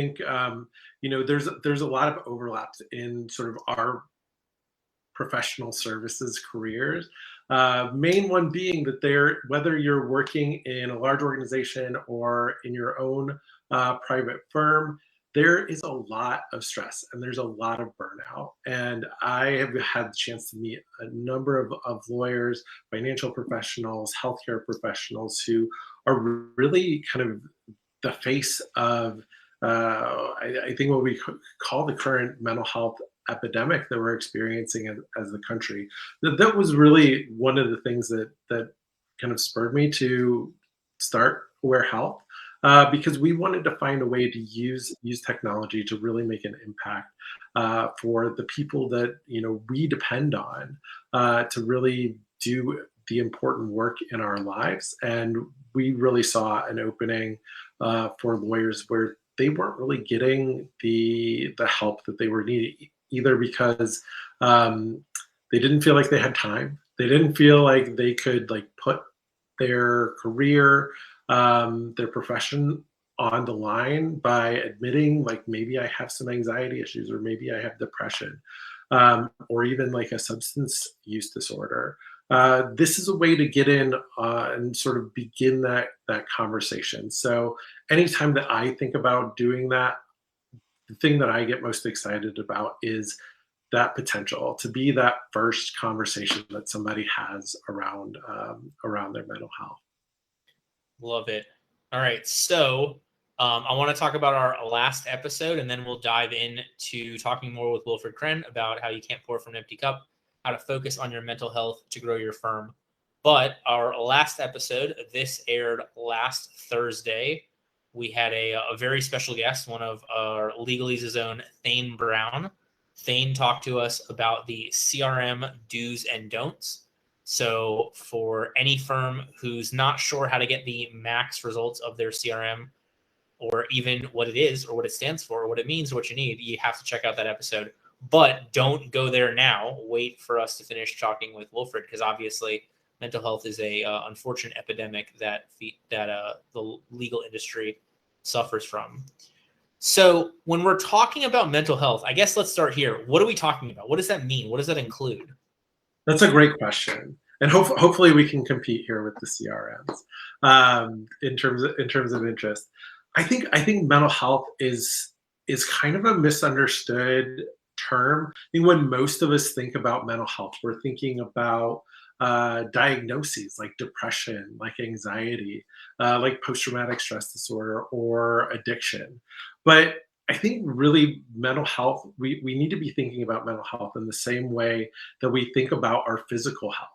think there's a lot of overlaps in sort of our professional services careers. Main one being that whether you're working in a large organization or in your own private firm, there is a lot of stress and there's a lot of burnout. And I have had the chance to meet a number of lawyers, financial professionals, healthcare professionals who are really kind of the face of I think what we call the current mental health epidemic that we're experiencing as the country. That was really one of the things that kind of spurred me to start Aware Health, because we wanted to find a way to use technology to really make an impact for the people that we depend on to really do the important work in our lives. And we really saw an opening for lawyers where they weren't really getting the help that they were needing, either because they didn't feel like they had time, they didn't feel like they could like put their career, their profession on the line by admitting like maybe I have some anxiety issues or maybe I have depression, or even like a substance use disorder. This is a way to get in and sort of begin that conversation. So anytime that I think about doing that, the thing that I get most excited about is that potential to be that first conversation that somebody has around their mental health. Love it. All right. So I want to talk about our last episode, and then we'll dive into talking more with Wilfred Krenn about how you can't pour from an empty cup, how to focus on your mental health to grow your firm. But our last episode, this aired last Thursday. We had a very special guest, one of our Legalese' own Thane Brown. Thane talked to us about the CRM do's and don'ts. So for any firm who's not sure how to get the max results of their CRM, or even what it is or what it stands for or what it means or what you need, you have to check out that episode. But don't go there now. Wait for us to finish talking with Wilfred, because obviously mental health is a unfortunate epidemic that the legal industry suffers from. So when we're talking about mental health, I guess let's start here. What are we talking about? What does that mean? What does that include? That's a great question, and hopefully we can compete here with the CRMs in terms of interest. I think mental health is kind of a misunderstood term. I think when most of us think about mental health, we're thinking about diagnoses like depression, like anxiety, like post-traumatic stress disorder or addiction. But I think really mental health, we need to be thinking about mental health in the same way that we think about our physical health.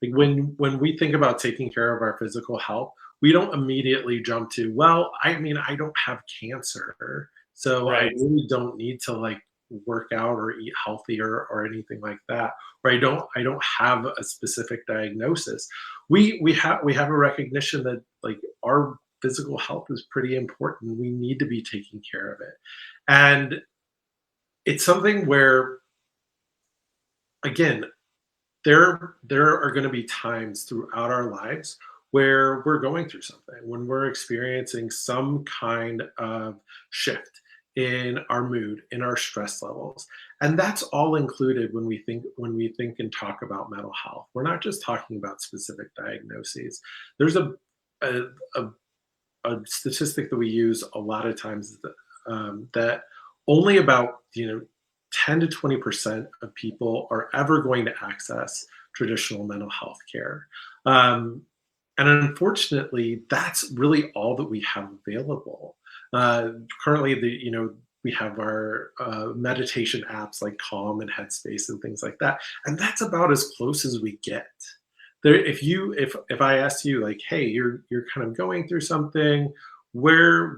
Like when we think about taking care of our physical health, we don't immediately jump to, well, I mean, I don't have cancer, so I Right. really don't need to like work out or eat healthy or anything like that. Or I don't have a specific diagnosis. We have a recognition that like our physical health is pretty important. We need to be taking care of it. And it's something where, again, there are going to be times throughout our lives where we're going through something, when we're experiencing some kind of shift in our mood, in our stress levels. And that's all included when we think and talk about mental health. We're not just talking about specific diagnoses. There's a, a, a statistic that we use a lot of times, that only about 10 to 20% of people are ever going to access traditional mental health care. And unfortunately, that's really all that we have available. Currently, we have our meditation apps like Calm and Headspace and things like that, and that's about as close as we get. There, if I asked you like, hey, you're kind of going through something, where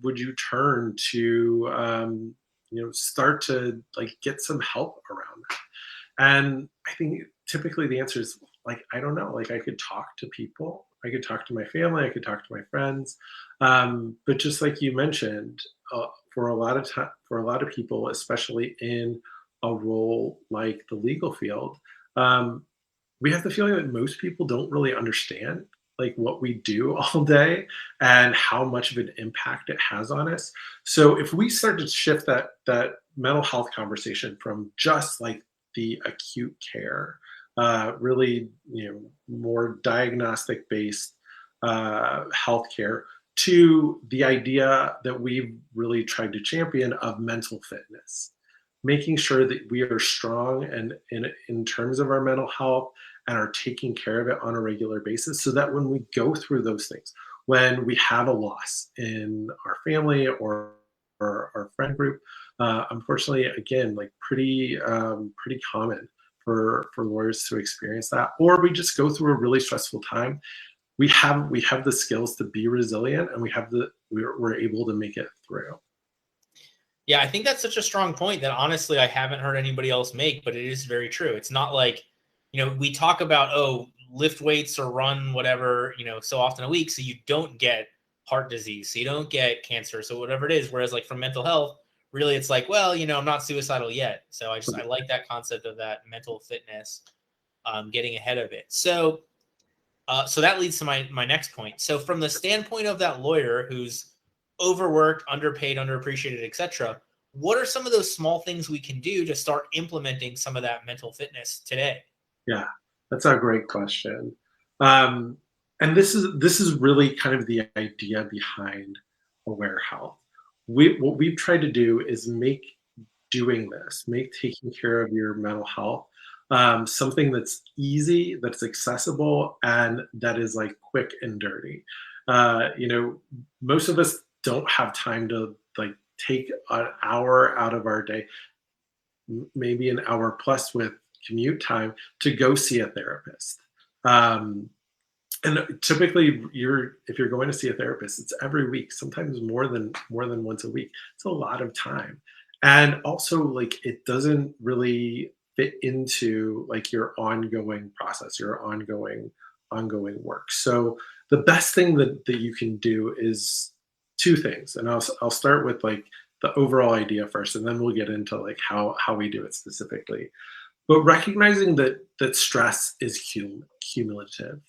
would you turn to start to like get some help around that? And I think typically the answer is like, I don't know. Like I could talk to people, I could talk to my family, I could talk to my friends. But just like you mentioned, for a lot of time, for a lot of people, especially in a role like the legal field, we have the feeling that most people don't really understand like what we do all day and how much of an impact it has on us. So if we start to shift that mental health conversation from just like the acute care, really, more diagnostic based healthcare, to the idea that we've really tried to champion of mental fitness, making sure that we are strong and in terms of our mental health and are taking care of it on a regular basis, so that when we go through those things, when we have a loss in our family or our friend group, unfortunately, again, like pretty common for lawyers to experience that, or we just go through a really stressful time. We have the skills to be resilient, and we're able to make it through. Yeah, I think that's such a strong point that honestly I haven't heard anybody else make, but it is very true. It's not like, we talk about, oh, lift weights or run whatever, so often a week, so you don't get heart disease, so you don't get cancer, so whatever it is. Whereas like for mental health, really it's like, well, I'm not suicidal yet. So I like that concept of that mental fitness, getting ahead of it. So that leads to my next point. So from the standpoint of that lawyer who's overworked, underpaid, underappreciated, etc., what are some of those small things we can do to start implementing some of that mental fitness today? Yeah, that's a great question. Um, and this is really kind of the idea behind Aware Health. What we've tried to do is make taking care of your mental health something that's easy, that's accessible, and that is like quick and dirty. Most of us don't have time to like take an hour out of our day, maybe an hour plus with commute time, to go see a therapist. Um, and typically, if you're going to see a therapist, it's every week, sometimes more than once a week. It's a lot of time, and also like it doesn't really fit into like your ongoing process, your ongoing work. So the best thing that you can do is two things, and I'll start with like the overall idea first, and then we'll get into like how we do it specifically. But recognizing that stress is cumulative.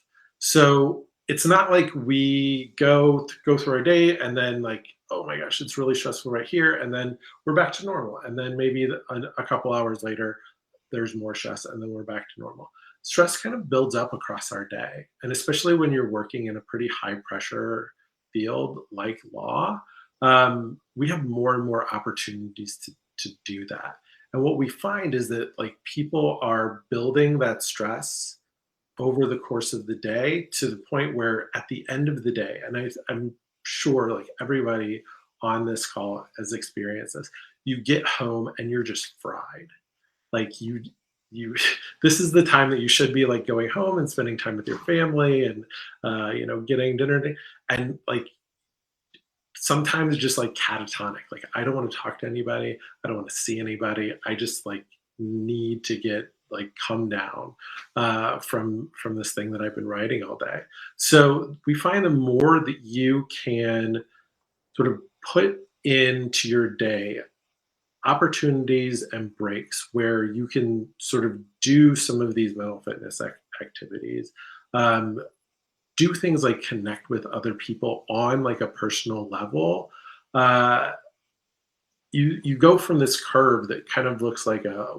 So it's not like we go through our day and then like, oh my gosh, it's really stressful right here, and then we're back to normal, and then maybe a couple hours later there's more stress, and then we're back to normal. Stress kind of builds up across our day, and especially when you're working in a pretty high pressure field like law, we have more and more opportunities to do that. And what we find is that like people are building that stress over the course of the day, to the point where at the end of the day, and I'm sure like everybody on this call has experienced this, you get home and you're just fried. Like you this is the time that you should be like going home and spending time with your family and getting dinner, and like sometimes just like catatonic, like I don't want to talk to anybody, I don't want to see anybody, I just like need to get like come down from this thing that I've been writing all day. So we find the more that you can sort of put into your day opportunities and breaks where you can sort of do some of these mental fitness activities, um, do things like connect with other people on like a personal level, uh, you go from this curve that kind of looks like a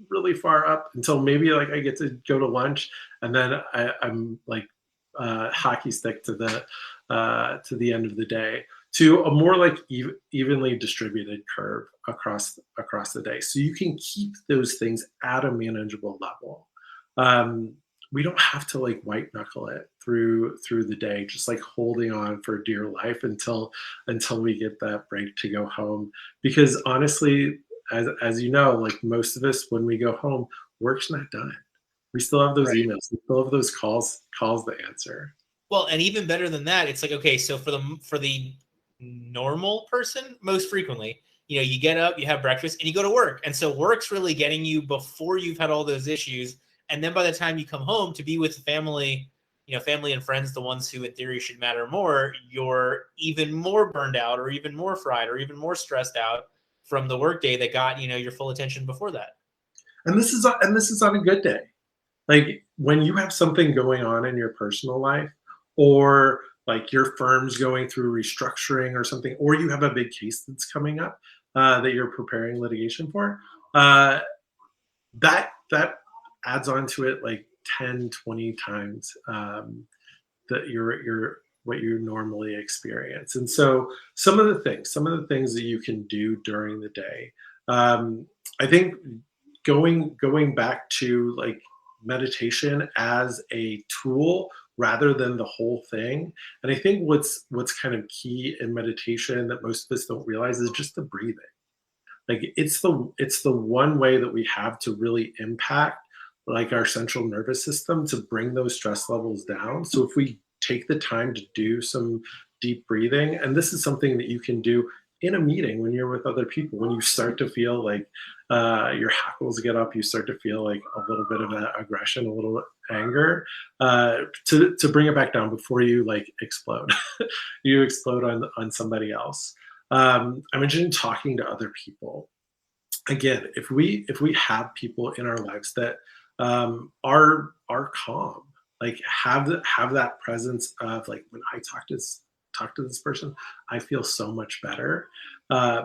really far up until maybe like I get to go to lunch, and then I'm like hockey stick to the end of the day, to a more like evenly distributed curve across the day, so you can keep those things at a manageable level. We don't have to like white knuckle it through the day, just like holding on for dear life until we get that break to go home. Because honestly, as you know, like most of us, when we go home, work's not done. We still have those Right. emails, we still have those calls to answer. Well, and even better than that, it's like, okay, so for the normal person, most frequently, you get up, you have breakfast, and you go to work. And so work's really getting you before you've had all those issues. And then by the time you come home to be with family, family and friends, the ones who in theory should matter more, you're even more burned out or even more fried or even more stressed out from the workday that got, your full attention before that. And this is on a good day. Like when you have something going on in your personal life, or like your firm's going through restructuring or something, or you have a big case that's coming up that you're preparing litigation for, that adds on to it like 10, 20 times that your what you normally experience. And so some of the things that you can do during the day, I think going back to like meditation as a tool rather than the whole thing. And I think what's kind of key in meditation that most of us don't realize is just the breathing. Like it's the one way that we have to really impact like our central nervous system to bring those stress levels down. So if we take the time to do some deep breathing, and this is something that you can do in a meeting when you're with other people, when you start to feel like your hackles get up, you start to feel like a little bit of aggression, a little anger, to bring it back down before you like explode. You explode on somebody else. I mentioned talking to other people. Again, if we have people in our lives that are calm, like have that presence of like when I talk to this person, I feel so much better.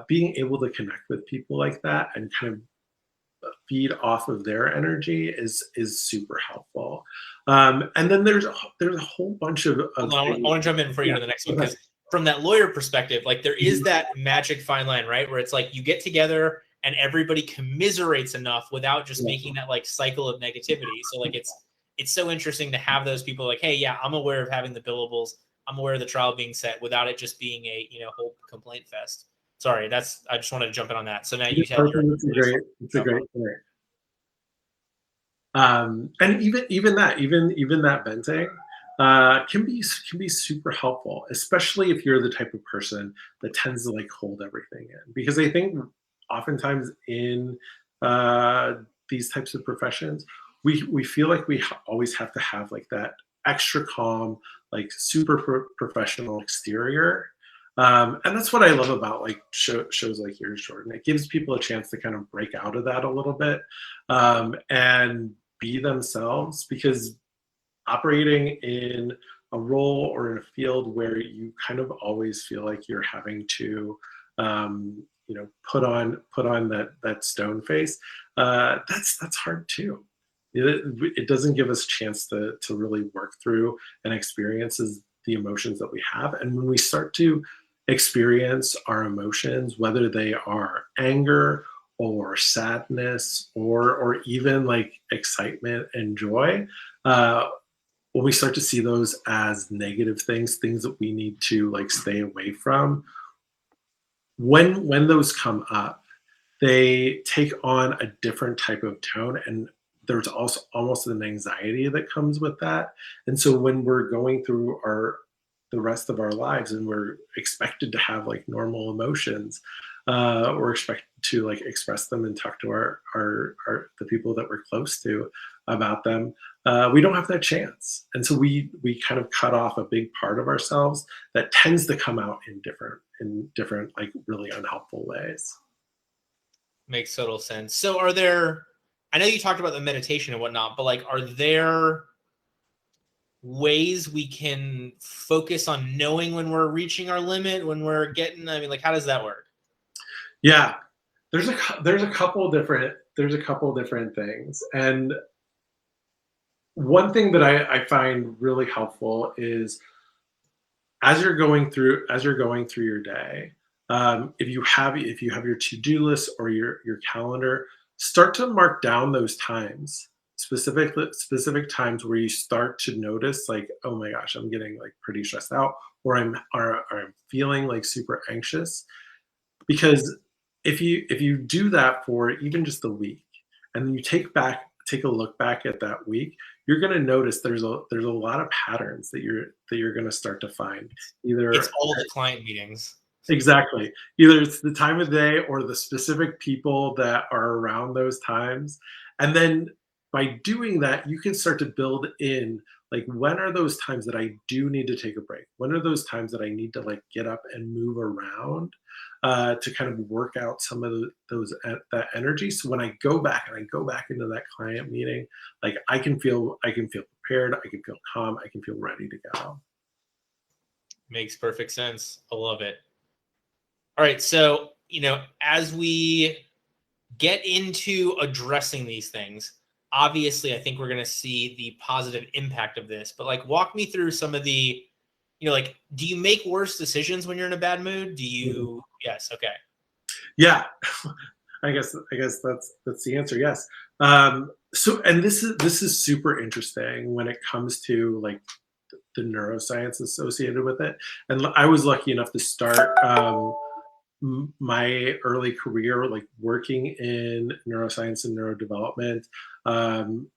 Being able to connect with people like that and kind of feed off of their energy is super helpful. And then there's a whole bunch of Hold on, I want to jump in before you go to the next one, because from that lawyer perspective, like there is that magic fine line, right? Where it's like you get together and everybody commiserates enough without just making that like cycle of negativity. So like it's so interesting to have those people like, hey, yeah, I'm aware of having the billables. I'm aware of the trial being set without it just being a whole complaint fest. Sorry, I just wanted to jump in on that. So now you have it's a great point. And even that venting can be super helpful, especially if you're the type of person that tends to like hold everything in. Because I think oftentimes in these types of professions, we feel like we always have to have like that extra calm, like super professional exterior. And that's what I love about like shows like yours, Jordan. It gives people a chance to kind of break out of that a little bit and be themselves, because operating in a role or in a field where you kind of always feel like you're having to put on that stone face, that's hard too. It doesn't give us a chance to really work through and experiences the emotions that we have. And when we start to experience our emotions, whether they are anger or sadness or even like excitement and joy, when we start to see those as negative things that we need to like stay away from, when those come up, they take on a different type of tone, and there's also almost an anxiety that comes with that. And so when we're going through the rest of our lives and we're expected to have like normal emotions, we're expected to like express them and talk to our the people that we're close to about them, we don't have that chance. And so we kind of cut off a big part of ourselves that tends to come out in different like really unhelpful ways. Makes total sense. So I know you talked about the meditation and whatnot, but like, are there ways we can focus on knowing when we're reaching our limit, when we're getting, I mean, like, how does that work? Yeah, there's a couple different things. And one thing that I find really helpful is as you're going through your day, if you have your to-do list or your calendar, start to mark down those times, specific times where you start to notice like, oh my gosh, I'm getting like pretty stressed out, or I'm feeling like super anxious. Because if you do that for even just a week, and then you take a look back at that week, you're going to notice there's a lot of patterns that you're going to start to find. Either it's all the client meetings. Exactly. Either it's the time of day or the specific people that are around those times. And then by doing that, you can start to build in like, when are those times that I do need to take a break? When are those times that I need to like get up and move around to kind of work out some of that energy? So when I go back into that client meeting, like I can feel prepared, I can feel calm, I can feel ready to go. Makes perfect sense. I love it. All right. So, as we get into addressing these things, obviously, I think we're going to see the positive impact of this. But like, walk me through some of the, like, do you make worse decisions when you're in a bad mood? Do you? Yes. Okay. Yeah, I guess that's the answer. Yes. So, and this is super interesting when it comes to like the neuroscience associated with it. And I was lucky enough to start my early career like working in neuroscience and neurodevelopment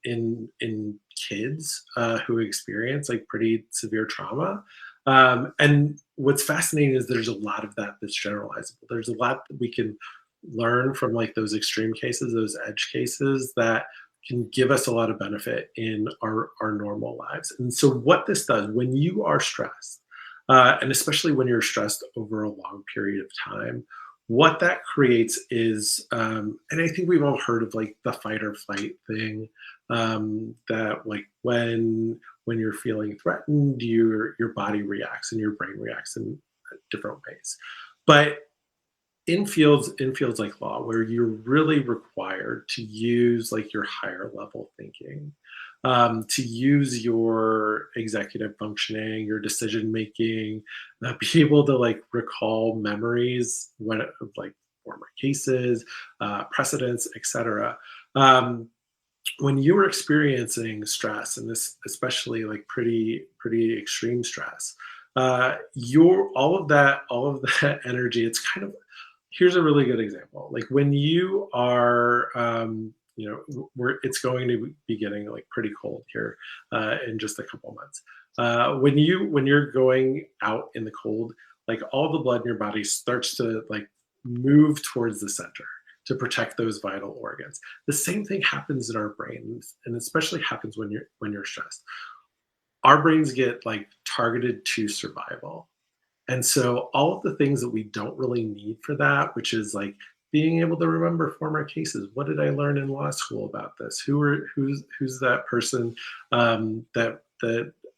in kids who experience like pretty severe trauma. And what's fascinating is there's a lot of that that's generalizable. There's a lot that we can learn from like those extreme cases, those edge cases that can give us a lot of benefit in our normal lives. And so what this does when you are stressed, and especially when you're stressed over a long period of time, what that creates is, and I think we've all heard of like the fight or flight thing, that like when you're feeling threatened, your body reacts and your brain reacts in different ways. But in fields like law where you're really required to use like your higher level thinking, to use your executive functioning, your decision making, be able to like recall memories when of like former cases, precedents, etc. When you were experiencing stress, and this especially like pretty extreme stress, your all of that energy, it's kind of, here's a really good example. Like when you are, it's going to be getting like pretty cold here in just a couple months. When you're going out in the cold, like all the blood in your body starts to like move towards the center to protect those vital organs. The same thing happens in our brains, and especially happens when you're stressed. Our brains get like targeted to survival. And so all of the things that we don't really need for that, which is like being able to remember former cases. What did I learn in law school about this? Who's that person that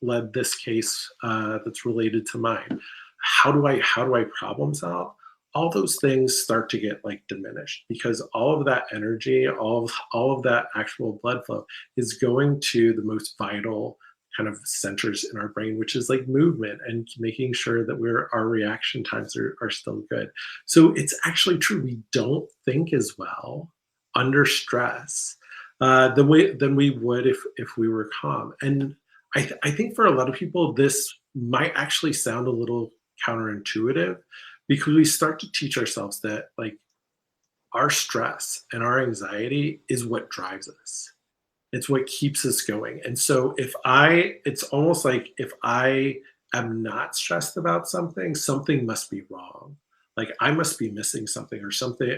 led this case that's related to mine? How do I problem solve? All those things start to get like diminished because all of that energy, all of that actual blood flow is going to the most vital kind of centers in our brain, which is like movement and making sure that our reaction times are still good. So it's actually true. We don't think as well under stress than we would if we were calm. And I think for a lot of people, this might actually sound a little counterintuitive because we start to teach ourselves that like our stress and our anxiety is what drives us. It's what keeps us going. And so it's almost like if I am not stressed about something, something must be wrong. Like I must be missing something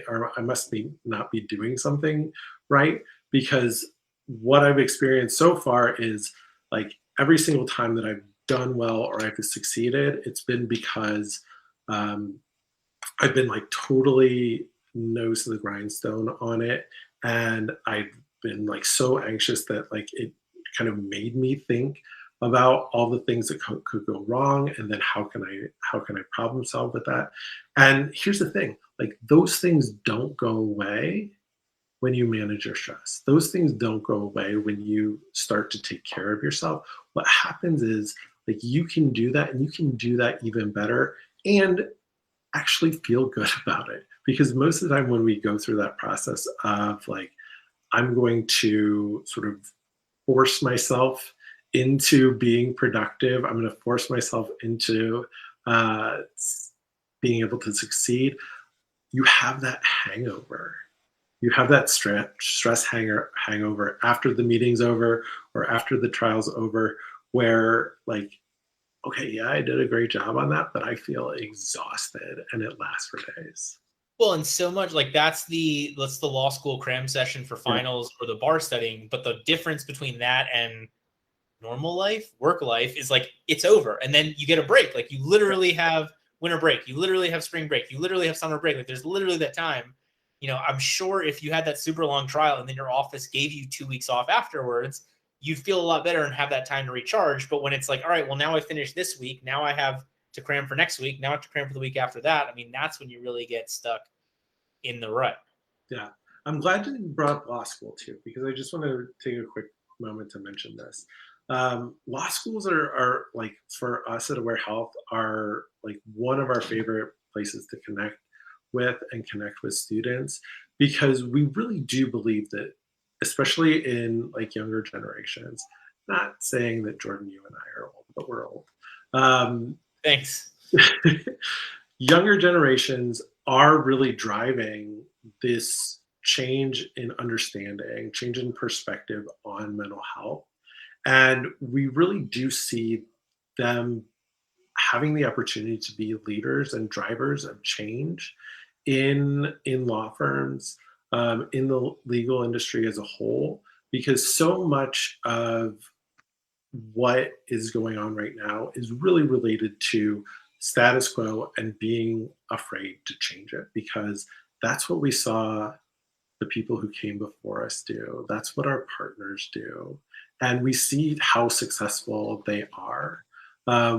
or I must be not be doing something right. Because what I've experienced so far is like every single time that I've done well or I've succeeded, it's been because I've been like totally nose to the grindstone on it. And I've been like so anxious that like it kind of made me think about all the things that could go wrong, and then how can I problem solve with that. And here's the thing, like those things don't go away when you manage your stress. Those things don't go away when you start to take care of yourself. What happens is like you can do that, and you can do that even better and actually feel good about it. Because most of the time when we go through that process of like, I'm going to sort of force myself into being productive, I'm going to force myself into being able to succeed, you have that hangover. You have that stress hangover after the meeting's over or after the trial's over, where like, okay, yeah, I did a great job on that, but I feel exhausted and it lasts for days. Well, and so much like that's the law school cram session for finals or the bar studying. But the difference between that and normal life, work life, is like it's over. And then you get a break. Like you literally have winter break. You literally have spring break. You literally have summer break. Like there's literally that time. I'm sure if you had that super long trial and then your office gave you 2 weeks off afterwards, you'd feel a lot better and have that time to recharge. But when it's like, all right, well, now I finished this week. Now I have to cram for next week. Now I have to cram for the week after that. I mean, that's when you really get stuck in the rut. Yeah. I'm glad you brought up law school too, because I just want to take a quick moment to mention this. Law schools are like, for us at Aware Health, are like one of our favorite places to connect with and connect with students, because we really do believe that, especially in like younger generations, not saying that Jordan, you and I are old, but we're old. Thanks. Younger generations are really driving this change in understanding, change in perspective on mental health. And we really do see them having the opportunity to be leaders and drivers of change in law firms, in the legal industry as a whole, because so much of what is going on right now is really related to status quo and being afraid to change it, because that's what we saw the people who came before us do. That's what our partners do. And we see how successful they are.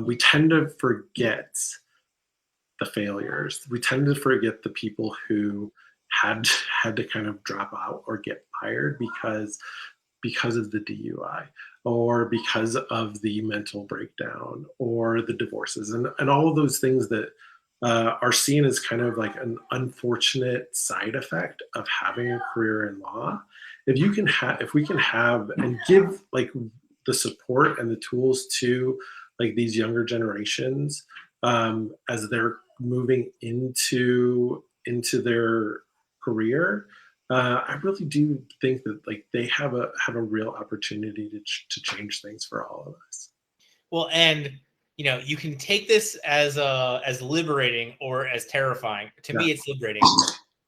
We tend to forget the failures. We tend to forget the people who had to kind of drop out or get fired because of the DUI, or because of the mental breakdown, or the divorces, and all of those things that are seen as kind of like an unfortunate side effect of having a career in law. If we can have and give like the support and the tools to like these younger generations, as they're moving into their career, I really do think that like they have a real opportunity to change things for all of us. Well, and you can take this as liberating or as terrifying. To me, it's liberating.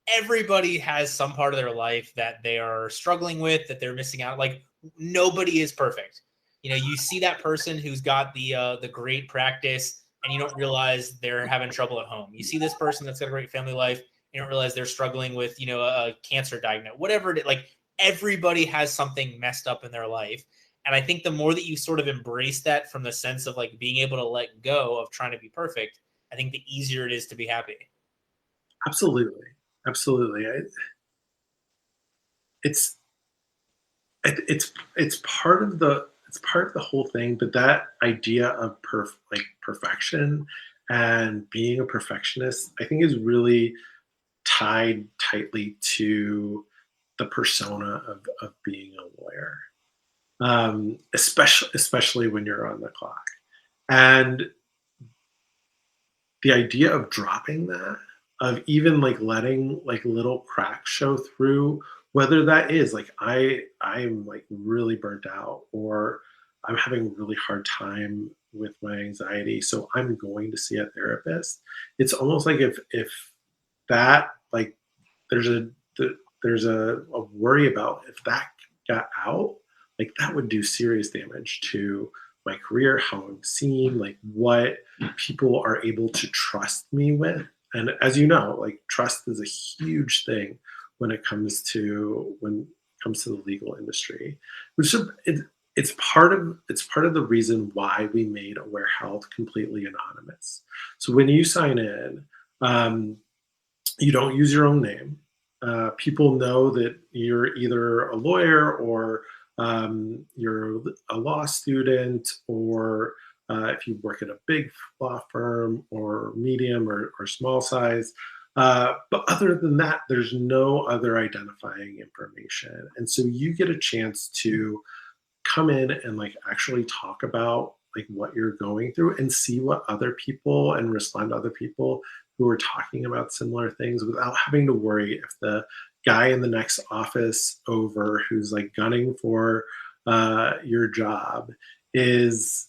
Everybody has some part of their life that they are struggling with, that they're missing out. Like, nobody is perfect. You see that person who's got the great practice, and you don't realize they're having trouble at home. You see this person that's got a great family life, you don't realize they're struggling with a cancer diagnosis, whatever it is. Like, everybody has something messed up in their life. And I think the more that you sort of embrace that from the sense of like being able to let go of trying to be perfect, I think the easier it is to be happy. Absolutely, absolutely. It's it's part of the whole thing. But that idea of perfection and being a perfectionist, I think, is really tied tightly to the persona of being a lawyer, especially when you're on the clock. And the idea of dropping that, of even like letting like little cracks show through, whether that is like I'm like really burnt out, or I'm having a really hard time with my anxiety, so I'm going to see a therapist. It's almost like if that like there's a worry about if that got out, like that would do serious damage to my career, how I'm seen, like what people are able to trust me with. And as you know, like trust is a huge thing when it comes to the legal industry. Which it's part of the reason why we made Aware Health completely anonymous. So when you sign in, you don't use your own name. People know that you're either a lawyer, or you're a law student, or if you work at a big law firm, or medium, or small size. But other than that, there's no other identifying information. And so you get a chance to come in and like actually talk about like what you're going through, and see what other people, and respond to other people who are talking about similar things, without having to worry if the guy in the next office over, who's like gunning for your job, is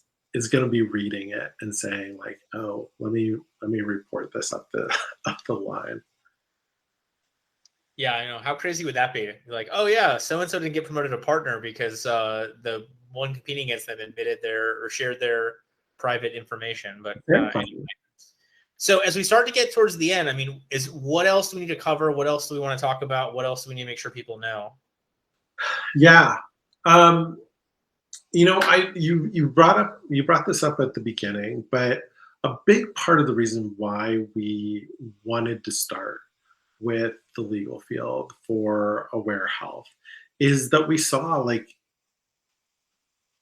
going to be reading it and saying like, oh, let me report this up the line. Yeah, I know. How crazy would that be? You're like, oh yeah, so and so didn't get promoted to partner because the one competing against them admitted or shared their private information. But anyway. So as we start to get towards the end, I mean, what else do we need to cover? What else do we want to talk about? What else do we need to make sure people know? Yeah. You brought this up at the beginning, but a big part of the reason why we wanted to start with the legal field for aware health is that we saw like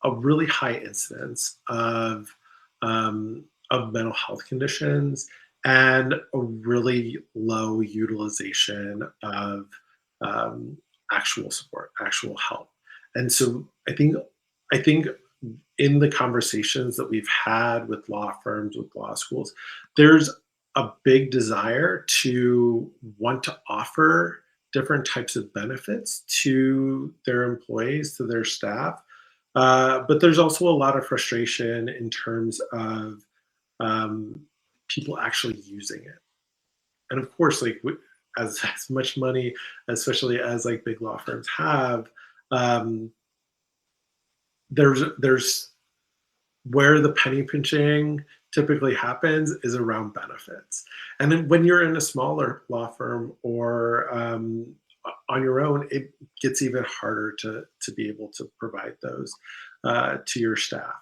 a really high incidence of mental health conditions and a really low utilization of um, actual support, actual help. And so I think in the conversations that we've had with law firms, with law schools, there's a big desire to want to offer different types of benefits to their employees, to their staff. But there's also a lot of frustration in terms of um, people actually using it. And of course, like as much money, especially as like big law firms have, um, there's where the penny pinching typically happens is around benefits. And then when you're in a smaller law firm or on your own, it gets even harder to be able to provide those to your staff.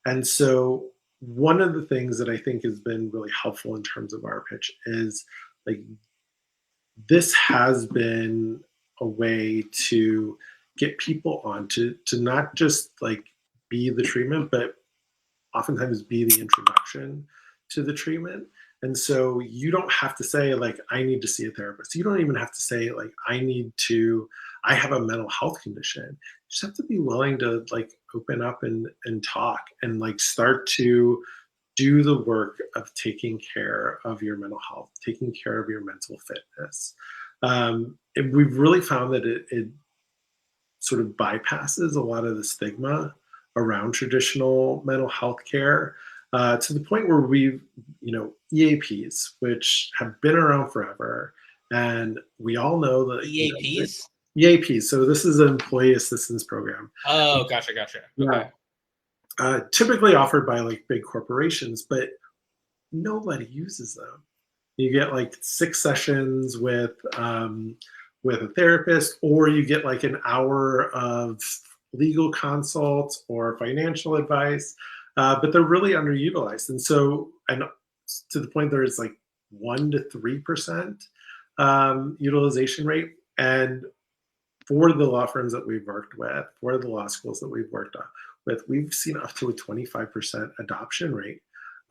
And so one of the things that I think has been really helpful in terms of our pitch is like this has been a way to get people on to not just like be the treatment, but oftentimes be the introduction to the treatment. And so you don't have to say like, I need to see a therapist. You don't even have to say like, I have a mental health condition. You just have to be willing to like open up and talk and like start to do the work of taking care of your mental health, taking care of your mental fitness. And we've really found that it sort of bypasses a lot of the stigma around traditional mental health care to the point where we've, EAPs, which have been around forever. And we all know that EAPs? EAPs. So this is an employee assistance program. Oh, gotcha. Okay. Typically offered by like big corporations, but nobody uses them. You get like 6 sessions with a therapist, or you get like an hour of legal consults or financial advice, but they're really underutilized. And so, and to the point there's like 1 to 3% utilization rate. And for the law firms that we've worked with, for the law schools that we've worked with, we've seen up to a 25% adoption rate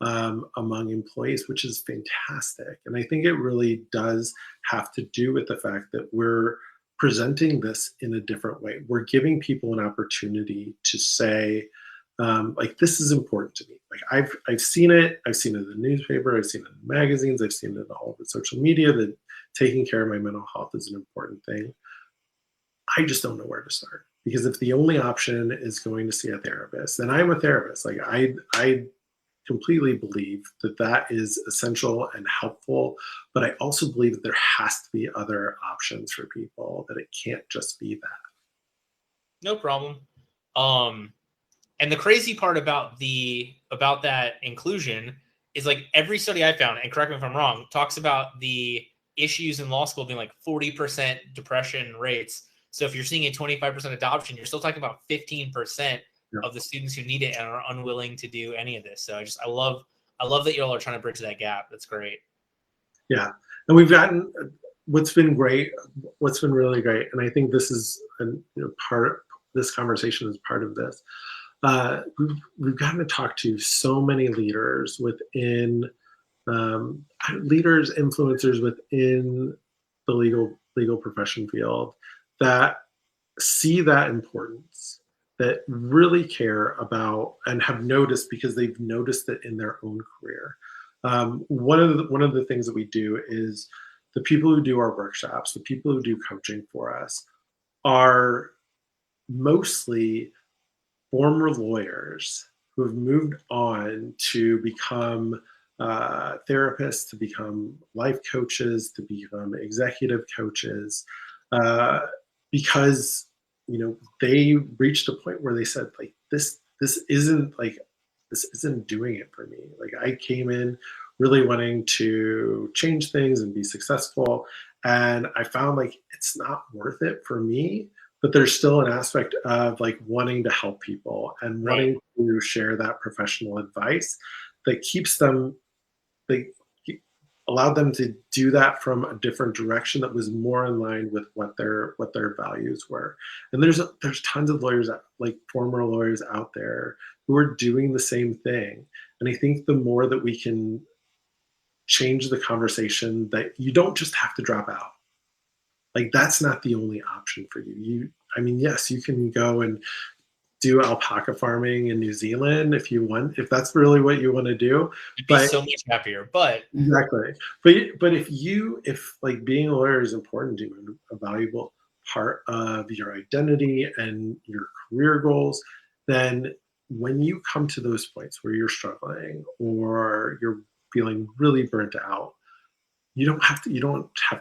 among employees, which is fantastic. And I think it really does have to do with the fact that we're presenting this in a different way. We're giving people an opportunity to say, like, this is important to me. Like I've seen it. I've seen it in the newspaper. I've seen it in magazines. I've seen it in all over social media that taking care of my mental health is an important thing. I just don't know where to start, because if the only option is going to see a therapist, and I'm a therapist, like I completely believe that that is essential and helpful, but I also believe that there has to be other options for people, that it can't just be that. No problem. And the crazy part about that inclusion is like every study I found, and correct me if I'm wrong, talks about the issues in law school being like 40% depression rates. So if you're seeing a 25% adoption, you're still talking about 15% of the students who need it and are unwilling to do any of this. So I love that y'all are trying to bridge that gap. That's great. Yeah. And we've gotten, what's been really great, and I think this is this conversation is part of this. We've gotten to talk to so many leaders within, influencers within the legal profession field that see that importance, that really care about and have noticed, because they've noticed it in their own career. One of the things that we do is the people who do our workshops, the people who do coaching for us, are mostly former lawyers who have moved on to become therapists, to become life coaches, to become executive coaches, because they reached a point where they said, like, this isn't doing it for me. Like, I came in really wanting to change things and be successful, and I found like it's not worth it for me. But there's still an aspect of like wanting to help people and wanting to share that professional advice that keeps them, they allowed them to do that from a different direction that was more in line with what their values were. And there's tons of lawyers, like former lawyers out there, who are doing the same thing. And I think the more that we can change the conversation, that you don't just have to drop out. Like, that's not the only option for you. I mean, yes, you can go and do alpaca farming in New Zealand if you want, if that's really what you want to do. You'd be But so much happier. But exactly. But if like being a lawyer is important to you, a valuable part of your identity and your career goals, then when you come to those points where you're struggling or you're feeling really burnt out, you don't have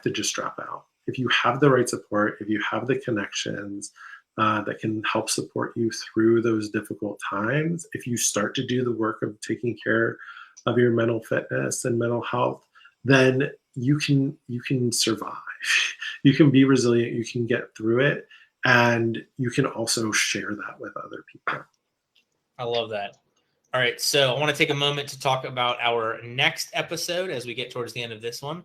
to just drop out. If you have the right support, if you have the connections that can help support you through those difficult times, if you start to do the work of taking care of your mental fitness and mental health, then you can survive. You can be resilient, you can get through it, and you can also share that with other people. I love that. All right, so I want to take a moment to talk about our next episode as we get towards the end of this one.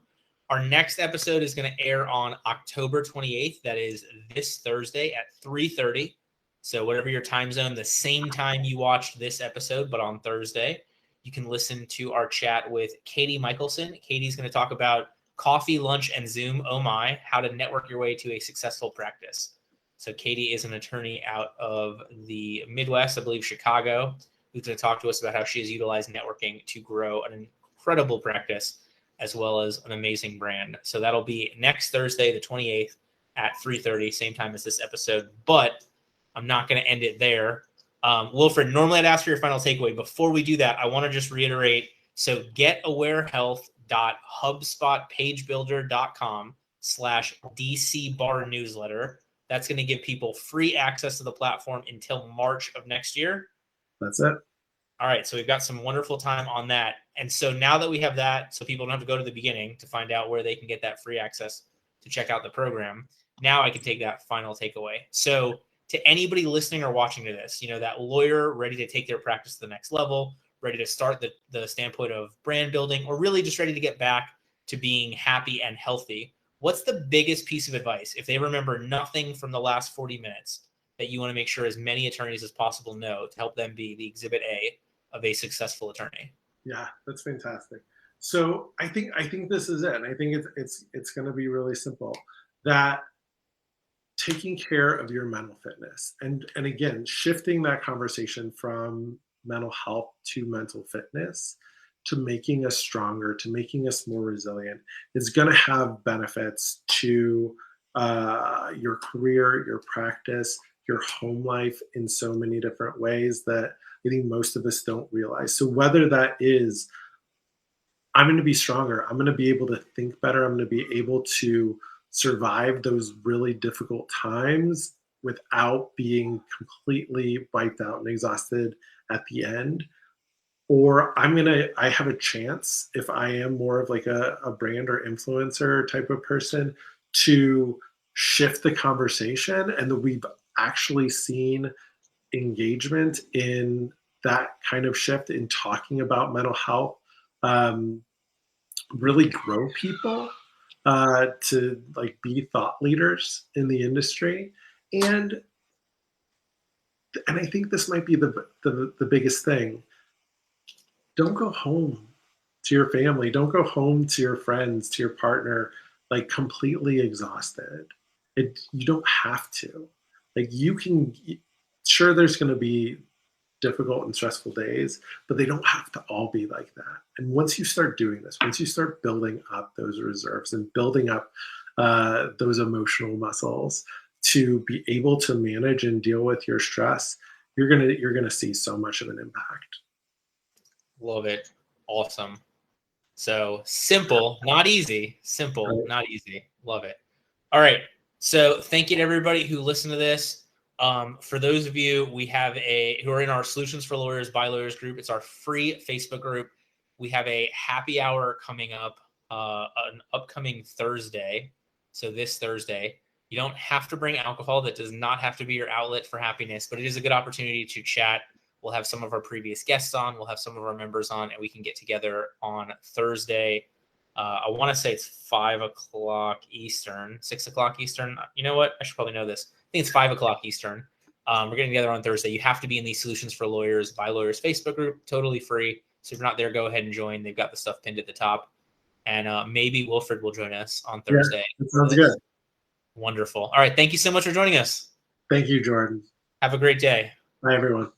Our next episode is going to air on October 28th. That is this Thursday at 3:30. So whatever your time zone, the same time you watched this episode, but on Thursday, you can listen to our chat with Katie Michelson. Katie's going to talk about coffee, lunch, and Zoom. Oh my, how to network your way to a successful practice. So Katie is an attorney out of the Midwest, I believe Chicago, who's going to talk to us about how she has utilized networking to grow an incredible practice as well as an amazing brand. So that'll be next Thursday, the 28th at 3:30, same time as this episode. But I'm not going to end it there. Wilfred, normally I'd ask for your final takeaway. Before we do that, I want to just reiterate. So getawarehealth.hubspotpagebuilder.com/DC bar newsletter. That's going to give people free access to the platform until March of next year. That's it. All right, so we've got some wonderful time on that. And so now that we have that, so people don't have to go to the beginning to find out where they can get that free access to check out the program, now I can take that final takeaway. So to anybody listening or watching to this, that lawyer ready to take their practice to the next level, ready to start the standpoint of brand building, or really just ready to get back to being happy and healthy, what's the biggest piece of advice, if they remember nothing from the last 40 minutes, that you want to make sure as many attorneys as possible know to help them be the exhibit A of a successful attorney? Yeah, that's fantastic. So I think this is it. And I think it's going to be really simple. That taking care of your mental fitness, and again, shifting that conversation from mental health to mental fitness, to making us stronger, to making us more resilient, is going to have benefits to your career, your practice, your home life in so many different ways that I think most of us don't realize. So whether that is, I'm going to be stronger, I'm going to be able to think better, I'm going to be able to survive those really difficult times without being completely wiped out and exhausted at the end. Or I have a chance, if I am more of like a brand or influencer type of person, to shift the conversation, and that we've actually seen engagement in that kind of shift in talking about mental health really grow people to like be thought leaders in the industry. And I think this might be the biggest thing. Don't go home to your family, don't go home to your friends, to your partner, like completely exhausted. You don't have to. Like, you can, sure, there's going to be difficult and stressful days, but they don't have to all be like that. And once you start doing this, once you start building up those reserves and building up those emotional muscles to be able to manage and deal with your stress, you're gonna see so much of an impact. Love it. Awesome. So simple, not easy. Simple, Right. not easy. Love it. All right. So thank you to everybody who listened to this. For those of you who are in our Solutions for Lawyers by Lawyers group, it's our free Facebook group. We have a happy hour coming up, an upcoming Thursday. So this Thursday, you don't have to bring alcohol. That does not have to be your outlet for happiness, but it is a good opportunity to chat We'll have some of our previous guests on. We'll have some of our members on, and we can get together on Thursday. I want to say it's 5 o'clock Eastern, 6 o'clock Eastern. You know what? I should probably know this. I think it's 5 o'clock Eastern. We're getting together on Thursday. You have to be in the Solutions for Lawyers by Lawyers Facebook group, totally free. So if you're not there, go ahead and join. They've got the stuff pinned at the top. And maybe Wilfred will join us on Thursday. Yeah, that sounds good. Wonderful. All right. Thank you so much for joining us. Thank you, Jordan. Have a great day. Bye, everyone.